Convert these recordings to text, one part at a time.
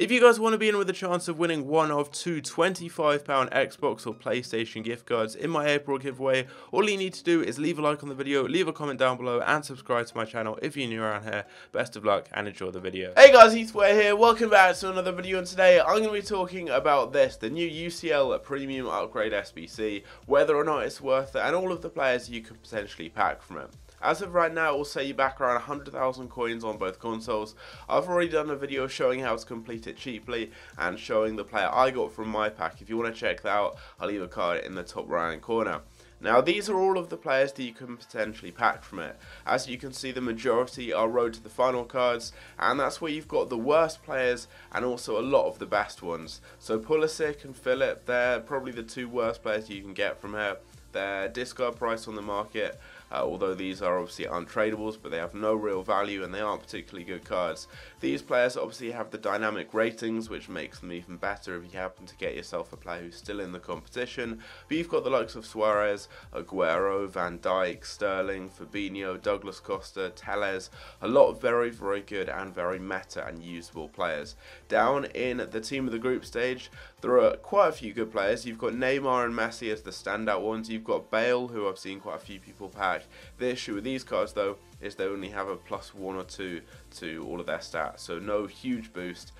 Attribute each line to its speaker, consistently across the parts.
Speaker 1: If you guys want to be in with a chance of winning one of two £25 Xbox or PlayStation gift cards in my April giveaway, all you need to do is leave a like on the video, leave a comment down below, and subscribe to my channel if you're new around here. Best of luck and enjoy the video. Hey guys, Heathway here, welcome back to another video, and today I'm going to be talking about this, the new UCL Premium Upgrade SBC, whether or not it's worth it, and all of the players you could potentially pack from it. As of right now, it will say you back around 100,000 coins on both consoles. I've already done a video showing how to complete it cheaply and showing the player I got from my pack. If you want to check that out, I'll leave a card in the top right hand corner. Now, these are all of the players that you can potentially pack from it. As you can see, the majority are road to the final cards, and that's where you've got the worst players and also a lot of the best ones. So Pulisic and Philip, they're probably the two worst players you can get from here. Their discard price on the market, although these are obviously untradables, but they have no real value and they aren't particularly good cards. These players obviously have the dynamic ratings, which makes them even better if you happen to get yourself a player who's still in the competition. But you've got the likes of Suarez, Aguero, Van Dijk, Sterling, Fabinho, Douglas Costa, Telles, a lot of very, very good and very meta and usable players. Down in the team of the group stage, there are quite a few good players. You've got Neymar and Messi as the standout ones. You've got Bale, who I've seen quite a few people pack. The issue with these cards, though, is they only have a +1 or 2 to all of their stats, so no huge boost.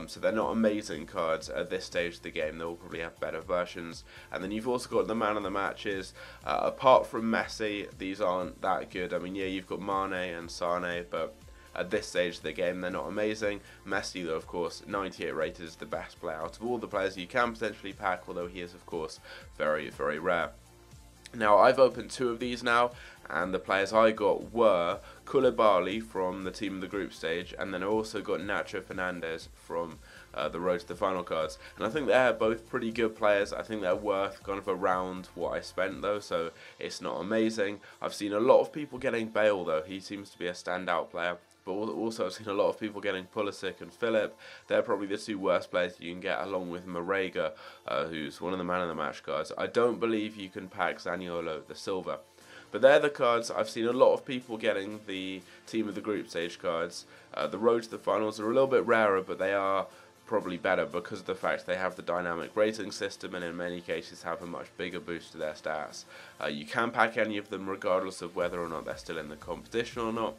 Speaker 1: So they're not amazing cards at this stage of the game. They'll probably have better versions. And then you've also got the man of the matches. Apart from Messi, these aren't that good. I mean, yeah, you've got Mane and Sane, but at this stage of the game, they're not amazing. Messi, though, of course, 98 rated, is the best player out of all the players you can potentially pack, although he is, of course, very, very rare. Now, I've opened 2 of these now, and the players I got were Koulibaly from the team of the group stage, and then I also got Nacho Fernandez from the road to the final cards. And I think they're both pretty good players. I think they're worth kind of around what I spent, though, so it's not amazing. I've seen a lot of people getting Bale, though. He seems to be a standout player. But also I've seen a lot of people getting Pulisic and Philip. They're probably the 2 worst players you can get, along with Marega, who's one of the man of the match cards. I don't believe you can pack Zaniolo the silver. But they're the cards. I've seen a lot of people getting the team of the group stage cards. The road to the finals are a little bit rarer, but they are probably better because of the fact they have the dynamic rating system and in many cases have a much bigger boost to their stats. You can pack any of them regardless of whether or not they're still in the competition or not.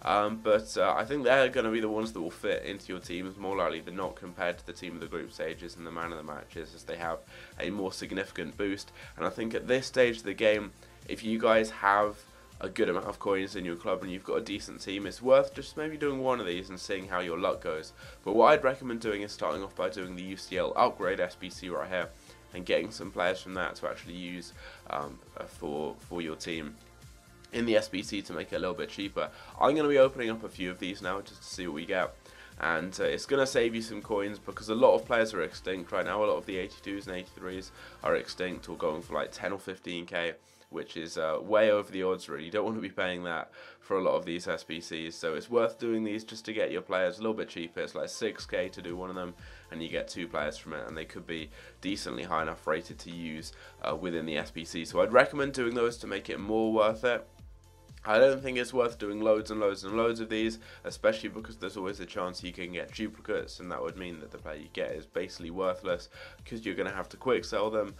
Speaker 1: But I think they're going to be the ones that will fit into your teams more likely than not, compared to the team of the group stages and the man of the matches, as they have a more significant boost. And I think at this stage of the game, if you guys have a good amount of coins in your club and you've got a decent team, it's worth just maybe doing one of these and seeing how your luck goes. But what I'd recommend doing is starting off by doing the UCL Upgrade SBC right here and getting some players from that to actually use for your team in the SBC to make it a little bit cheaper. I'm going to be opening up a few of these now just to see what we get, and it's going to save you some coins because a lot of players are extinct right now. A lot of the 82s and 83s are extinct or going for like 10 or 15k, which is way over the odds really. You don't want to be paying that for a lot of these SBCs, so it's worth doing these just to get your players a little bit cheaper. It's like 6k to do one of them, and you get 2 players from it, and they could be decently high enough rated to use within the SBC. So I'd recommend doing those to make it more worth it. I don't think it's worth doing loads and loads and loads of these, especially because there's always a chance you can get duplicates, and that would mean that the player you get is basically worthless because you're going to have to quick sell them.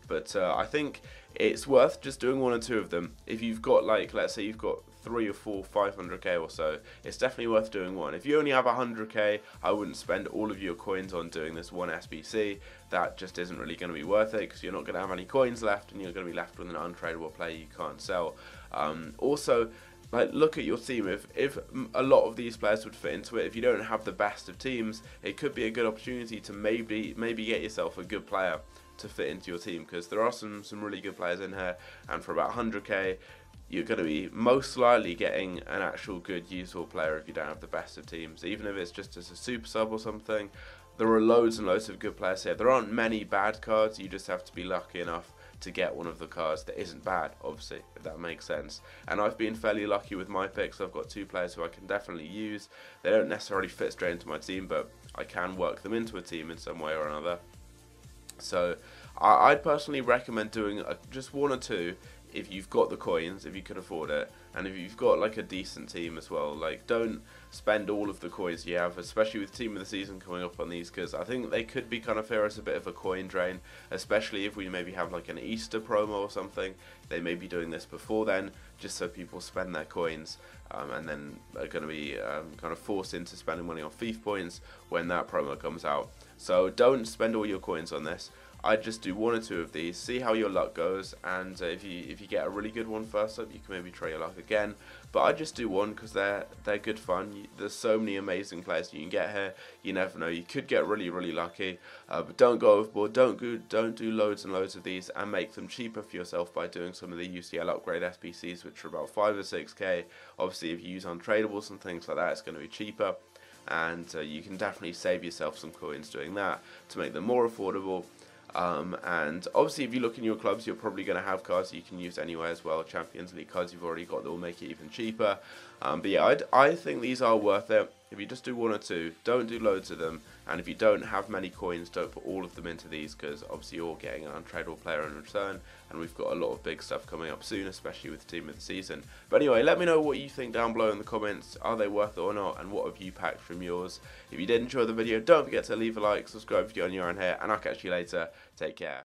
Speaker 1: But I think it's worth just doing 1 or 2 of them. If you've got, like, let's say you've got 3 or 4 500k or so, it's definitely worth doing one. If you only have 100k, I wouldn't spend all of your coins on doing this one SBC. That just isn't really going to be worth it because you're not going to have any coins left and you're going to be left with an untradeable player you can't sell. Also, like, look at your team. If a lot of these players would fit into it, if you don't have the best of teams, it could be a good opportunity to maybe get yourself a good player to fit into your team, because there are some really good players in here, and for about 100k you're going to be most likely getting an actual good usable player if you don't have the best of teams, even if it's just as a super sub or something. There are loads and loads of good players here. There aren't many bad cards. You just have to be lucky enough to get one of the cards that isn't bad, obviously, if that makes sense. And I've been fairly lucky with my picks. I've got 2 players who I can definitely use. They don't necessarily fit straight into my team, but I can work them into a team in some way or another. So I'd personally recommend doing just 1 or 2 if you've got the coins, if you can afford it, and if you've got like a decent team as well. Like, don't spend all of the coins you have, especially with team of the season coming up on these, because I think they could be kind of fair as a bit of a coin drain, especially if we maybe have like an Easter promo or something. They may be doing this before then, just so people spend their coins, and then are going to be kind of forced into spending money on FIFA points when that promo comes out. So don't spend all your coins on this. I'd just do 1 or 2 of these, see how your luck goes, and if you get a really good one first up, you can maybe try your luck again. But I just do 1 because they're good fun. There's so many amazing players you can get here. You never know, you could get really lucky. But don't go overboard. Don't do loads and loads of these, and make them cheaper for yourself by doing some of the UCL upgrade SBCs, which are about 5 or 6k. Obviously, if you use untradables and things like that, it's going to be cheaper. And you can definitely save yourself some coins doing that to make them more affordable. And obviously, if you look in your clubs, you're probably going to have cards that you can use anywhere as well. Champions League cards you've already got that will make it even cheaper. But yeah, I think these are worth it. If you just do 1 or 2, don't do loads of them. And if you don't have many coins, don't put all of them into these, because obviously you're getting an untradeable player in return. And we've got a lot of big stuff coming up soon, especially with Team of the Season. But anyway, let me know what you think down below in the comments. Are they worth it or not? And what have you packed from yours? If you did enjoy the video, don't forget to leave a like, subscribe if you're new around here, and I'll catch you later. Take care.